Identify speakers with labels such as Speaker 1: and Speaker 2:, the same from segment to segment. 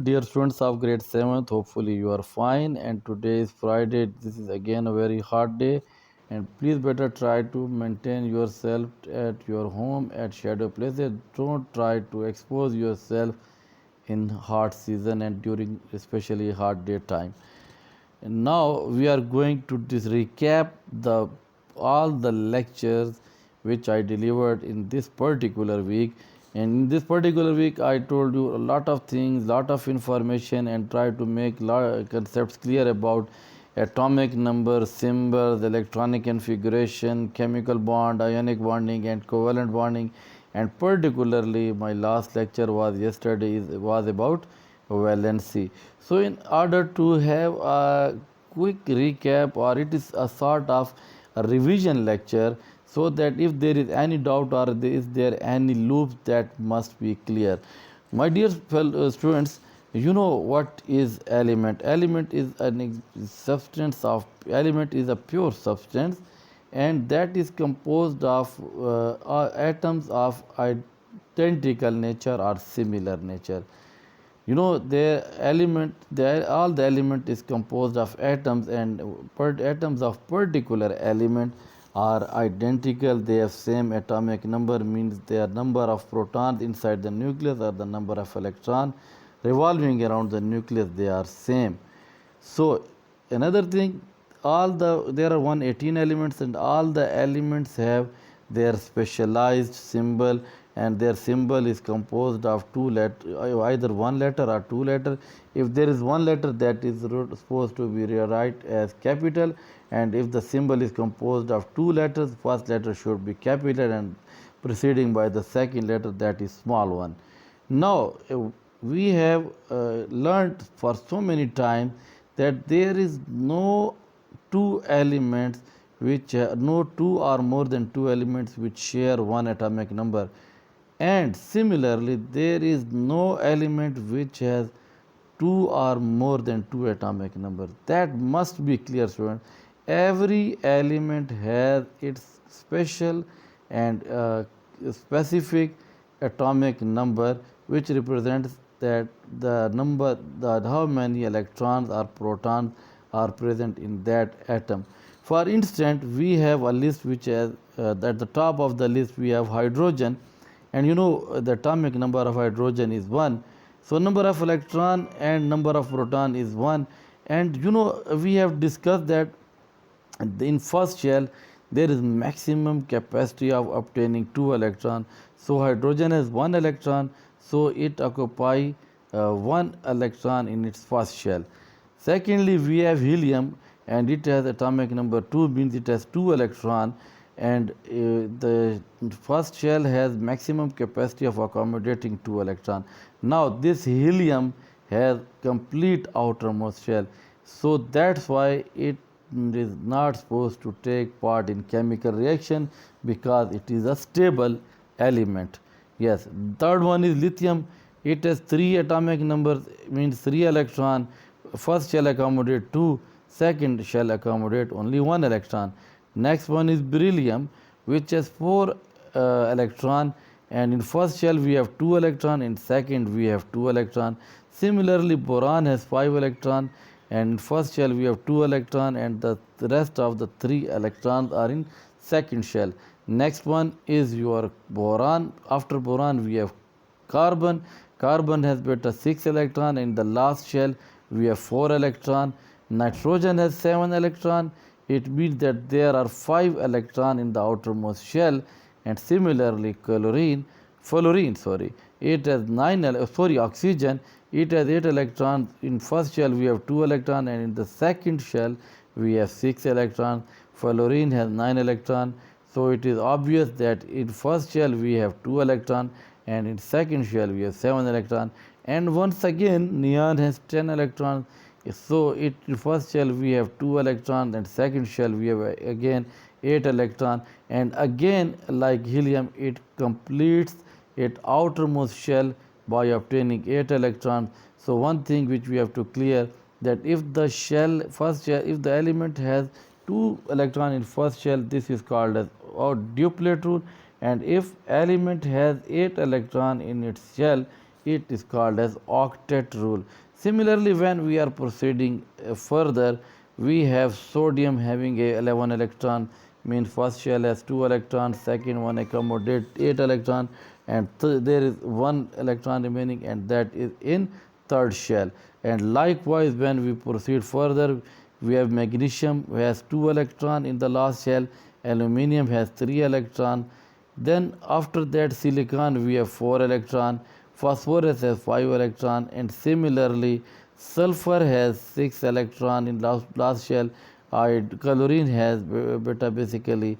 Speaker 1: Dear students of grade 7th, hopefully you are fine. And today is Friday. This is again a very hot day. And please better try to maintain yourself at your home at shadow places. Don't try to expose yourself in hot season and during especially hot day time. And now we are going to recap the all the lectures which I delivered in this particular week. And in this particular week, I told you a lot of things, lot of information, and tried to make concepts clear about atomic number, symbols, electronic configuration, chemical bond, ionic bonding, and covalent bonding. And particularly, my last lecture was yesterday was about Valency. So, in order to have a quick recap, or it is a sort of a revision lecture, so that if there is any doubt or is there any loops that must be clear. My dear fellow students, you know what is element? Element is a substance of element is a pure substance, and that is composed of atoms of identical nature or similar nature. You know, all the element is composed of atoms, and atoms of particular element are identical. They have same atomic number, means their number of protons inside the nucleus or the number of electron revolving around the nucleus, they are same. So another thing, there are 118 elements, and all the elements have their specialized symbol, and their symbol is composed of two letter, either one letter or two letter. If there is one letter, that is supposed to be rewrite as capital, and if the symbol is composed of two letters, first letter should be capital and preceding by the second letter, that is small one. Now we have learned for so many times that there is no two elements which no two or more than two elements which share one atomic number, and similarly there is no element which has two or more than two atomic numbers. That must be clear, students. Every element has its special and specific atomic number, which represents that the number, how many electrons or protons are present in that atom. For instance, we have a list which has at the top of the list we have hydrogen, and you know the atomic number of hydrogen is 1. So number of electron and number of proton is 1. And you know, we have discussed that in first shell there is maximum capacity of obtaining 2 electron. So hydrogen has 1 electron, so it occupy 1 electron in its first shell. Secondly, we have helium, and it has atomic number 2, means it has 2 electron, and the first shell has maximum capacity of accommodating 2 electron. Now this helium has complete outermost shell, so that's why it is not supposed to take part in chemical reaction, because it is a stable element. Yes. Third one is lithium. It has 3 atomic numbers, means 3 electron. First shell accommodate 2, second shell accommodate only 1 electron. Next one is beryllium, which has 4 electron, and in first shell we have 2 electron, in second we have 2 electron. Similarly, boron has 5 electron, and in first shell we have 2 electron, and the rest of the 3 electrons are in second shell. Next one is your boron. After boron we have carbon. Carbon has beta 6 electron, and in the last shell we have 4 electron. Nitrogen has 7 electron. It means that there are 5 electron in the outermost shell. And similarly fluorine, it has 9 oxygen, it has 8 electrons. In first shell we have 2 electron, and in the second shell we have 6 electrons. Fluorine has 9 electron, so it is obvious that in first shell we have 2 electron, and in second shell we have 7 electron. And once again neon has 10 electrons. So in first shell we have 2 electrons, and second shell we have again 8 electron, and again like helium it completes its outermost shell by obtaining 8 electrons. So one thing which we have to clear, that if the if the element has 2 electron in first shell, this is called as duplet rule, and if element has 8 electron in its shell, it is called as octet rule. Similarly, when we are proceeding further, we have sodium having a 11 electron, means first shell has 2 electrons, second one accommodate 8 electron, and there is 1 electron remaining, and that is in third shell. And likewise, when we proceed further, we have magnesium has 2 electron in the last shell, aluminium has 3 electron, then after that silicon we have 4 electron, phosphorus has 5 electron, and similarly sulfur has 6 electron in last shell. Chlorine has beta basically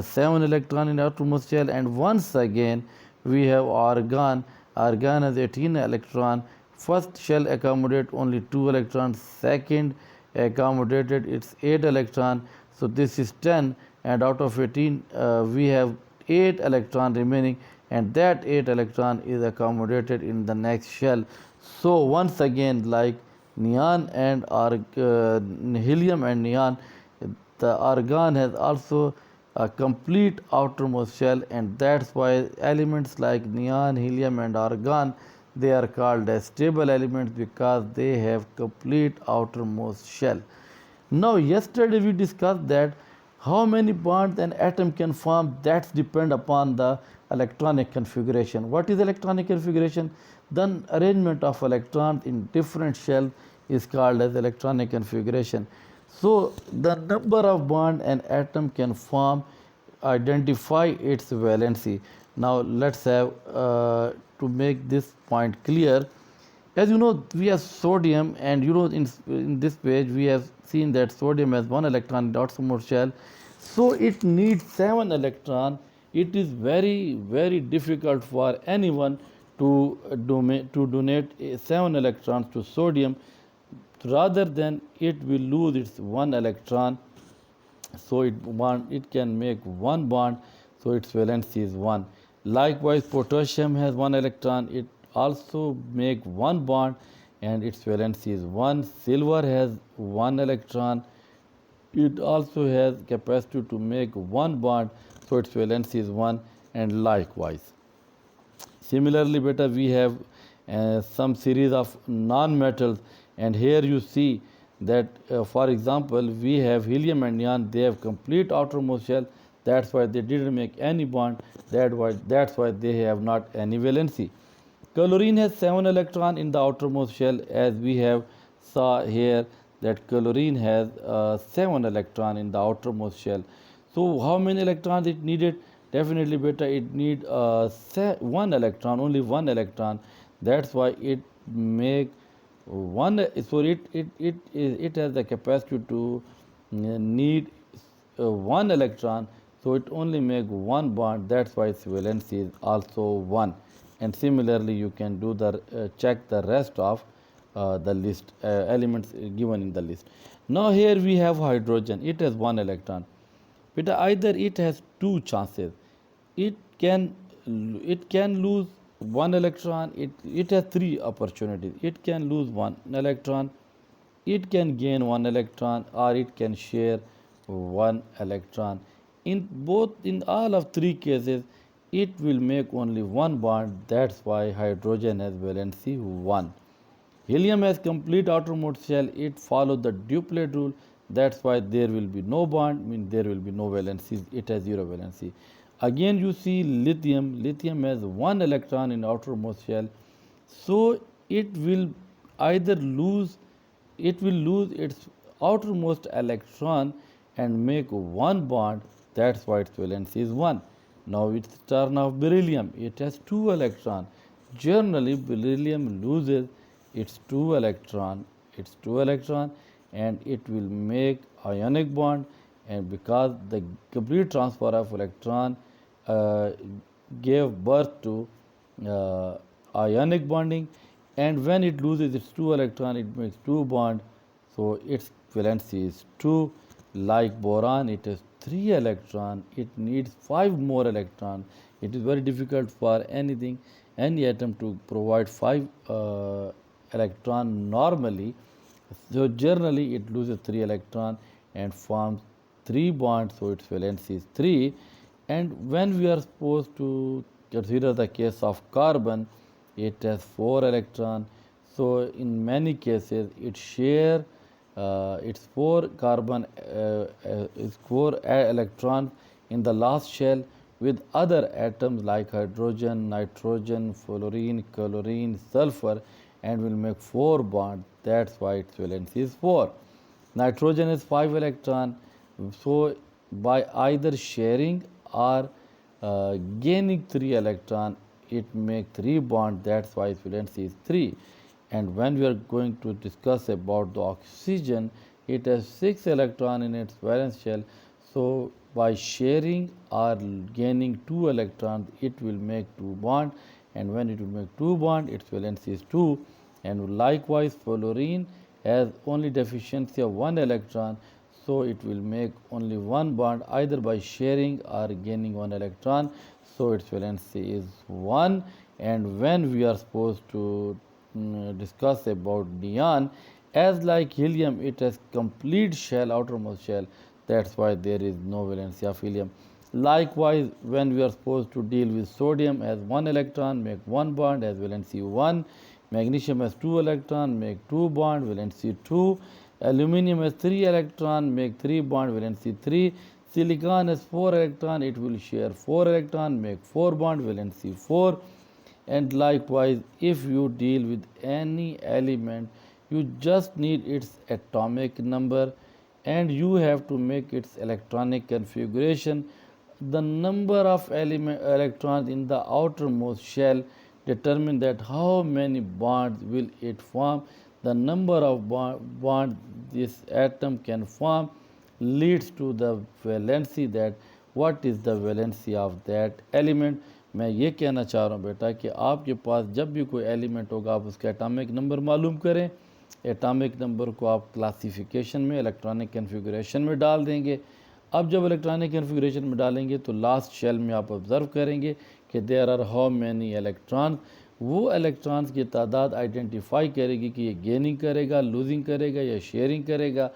Speaker 1: 7 electron in outermost shell, and once again we have argon. Argon has 18 electron. First shell accommodate only 2 electrons, second accommodated its 8 electron, so this is 10, and out of 18 we have 8 electron remaining, and that 8 electron is accommodated in the next shell. So once again, like neon and helium and neon, the argon has also a complete outermost shell, and that's why elements like neon, helium and argon, they are called as stable elements because they have complete outermost shell. Now yesterday we discussed that how many bonds an atom can form, that's depend upon the electronic configuration. What is electronic configuration? The arrangement of electrons in different shells is called as electronic configuration. So the number of bond an atom can form identify its valency. Now let's have to make this point clear. As you know, we have sodium, and you know, in this page we have seen that sodium has 1 electron in the outermost shell, so it needs 7 electron. It is very difficult for anyone to donate 7 electrons to sodium. Rather than it will lose its 1 electron, so it can make 1 bond, so its valency is 1. Likewise, potassium has 1 electron, it also make 1 bond, and its valency is 1. Silver has 1 electron, it also has capacity to make 1 bond, so its valency is 1. And likewise, similarly beta, we have some series of non-metals, and here you see that for example we have helium and neon, they have complete outermost shell, that's why they didn't make any bond, that's why they have not any valency. Chlorine has 7 electron in the outermost shell, as we have saw here that chlorine has 7 electron in the outermost shell. So how many electrons it needed? Definitely beta, it need 1 electron, only 1 electron, that's why it make 1, so it has the capacity to need 1 electron, so it only make 1 bond, that's why its valency is also 1. And similarly you can do the check the rest of the list elements given in the list. Now here we have hydrogen, it has 1 electron, but either it has 2 chances, it can lose 1 electron, it has 3 opportunities, it can lose 1 electron, it can gain 1 electron, or it can share 1 electron. In all of 3 cases it will make only 1 bond, that's why hydrogen has valency 1. Helium has complete outermost shell, it follows the duplet rule, that's why there will be no bond, means there will be no valency, it has 0 valency. Again you see lithium has 1 electron in outermost shell, so it will either lose its outermost electron and make 1 bond, that's why its valency is 1. Now it's turn of beryllium, it has 2 electron. Generally beryllium loses its 2 electron, and it will make ionic bond, and because the complete transfer of electron gave birth to ionic bonding, and when it loses its 2 electron it makes 2 bond, so its valency is 2. Like boron, it has 3 electron, it needs 5 more electron. It is very difficult for any atom to provide 5 electron normally, so generally it loses 3 electron and forms 3 bonds, so its valency is 3. And when we are supposed to consider the case of carbon, it has 4 electrons. So in many cases it share its 4 carbon its 4 electrons in the last shell with other atoms like hydrogen, nitrogen, fluorine, chlorine, sulfur, and will make 4 bonds. That's why its valency is 4. Nitrogen is 5 electron. So by either sharing or gaining 3 electron, it make 3 bond. That's why its valency is 3. And when we are going to discuss about the oxygen, it has 6 electron in its valence shell. So by sharing or gaining 2 electrons, it will make 2 bond, and when it will make 2 bond, its valence is 2. And likewise fluorine has only deficiency of 1 electron, so it will make only 1 bond either by sharing or gaining 1 electron, so its valency is 1. And when we are supposed to discuss about neon, as like helium, it has complete shell, outermost shell. That's why there is no valency of helium. Likewise, when we are supposed to deal with sodium, as 1 electron, make 1 bond, as valency 1. Magnesium has 2 electron, make 2 bond, valency 2. Aluminium has 3 electron, make 3 bond, valency 3. Silicon has 4 electron, it will share 4 electron, make 4 bond, valency 4. And likewise, if you deal with any element, you just need its atomic number and you have to make its electronic configuration. The number of electrons in the outermost shell determine that how many bonds will it form. The number of bonds this atom can form leads to the valency, that what is the valency of that element. मैं ये कहना चाह रहा हूँ बेटा कि आपके पास जब भी कोई एलिमेंट होगा आप उसका एटॉमिक नंबर मालूम करें। एटॉमिक नंबर को आप क्लासिफिकेशन में इलेक्ट्रॉनिक कन्फिगरेशन में डाल देंगे। अब जब इलेक्ट्रॉनिक कन्फिगरेशन में डालेंगे तो लास्ट शेल में आप ऑब्ज़र्व करेंगे कि there are how many electrons. वो इलेक्ट्रॉन्स की तादाद आइडेंटिफाई करेगी कि ये गेनिंग करेगा, लूजिंग करेगा या शेयरिंग करेगा।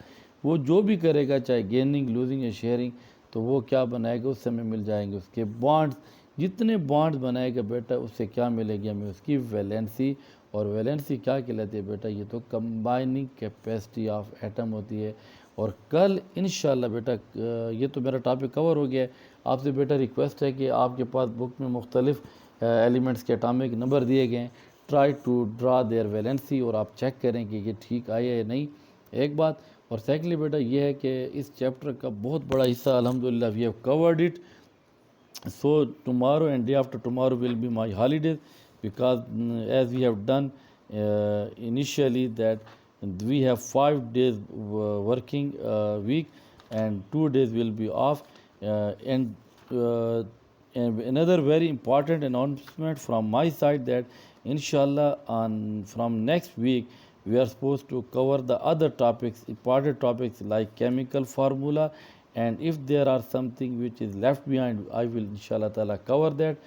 Speaker 1: वो जो भी करेगा, चाहे गेनिंग, लूजिंग या शेयरिंग, तो वो क्या बनाएगा, उस समय मिल जाएंगे उसके बॉन्ड्स। जितने बॉन्ड्स बनाएगा बेटा उससे क्या मिलेगी हमें, उसकी वैलेंसी। और वैलेंसी क्या कहलाती है बेटा, ये तो कंबाइनिंग कैपेसिटी ऑफ एटम होती है। और कल इंशाल्लाह बेटा ये तो मेरा टॉपिक कवर हो गया है। आपसे बेटा रिक्वेस्ट है कि आपके पास बुक में मुख्तलिफ एलिमेंट्स के एटॉमिक नंबर दिए गए हैं, try to draw their valency और आप चेक करें कि ये ठीक आया है या नहीं, एक बात। और सेकेंडली बेटा ये है कि इस चैप्टर का बहुत बड़ा हिस्सा अल्हम्दुलिल्लाह we have covered it. So tomorrow and day after tomorrow will be my holidays, because as we have done initially that we have 5 days working week and 2 days will be off. And another very important announcement from my side, that inshallah from next week we are supposed to cover the other topics, important topics like chemical formula, and if there are something which is left behind, I will inshallah ta'ala cover that.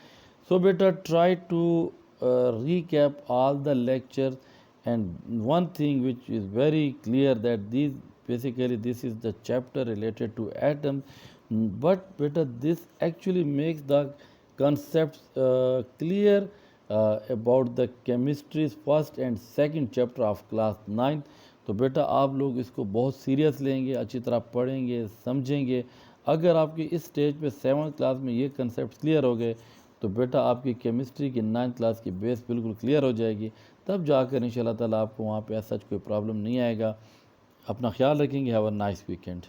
Speaker 1: So better try to recap all the lectures. And one thing which is very clear, that these basically this is the chapter related to atoms, but better this actually makes the concepts clear about the chemistry's first and second chapter of class 9. तो बेटा आप लोग इसको बहुत serious लेंगे, अच्छी तरह पढ़ेंगे, समझेंगे। अगर आपकी इस स्टेज पे 7th क्लास में ये कंसेप्ट क्लियर हो गए तो बेटा आपकी केमिस्ट्री की 9th क्लास की बेस बिल्कुल क्लियर हो जाएगी। तब जाकर इंशाल्लाह ताला आपको वहाँ पे ऐसा कोई प्रॉब्लम नहीं आएगा। अपना ख्याल रखेंगे। Have a nice weekend.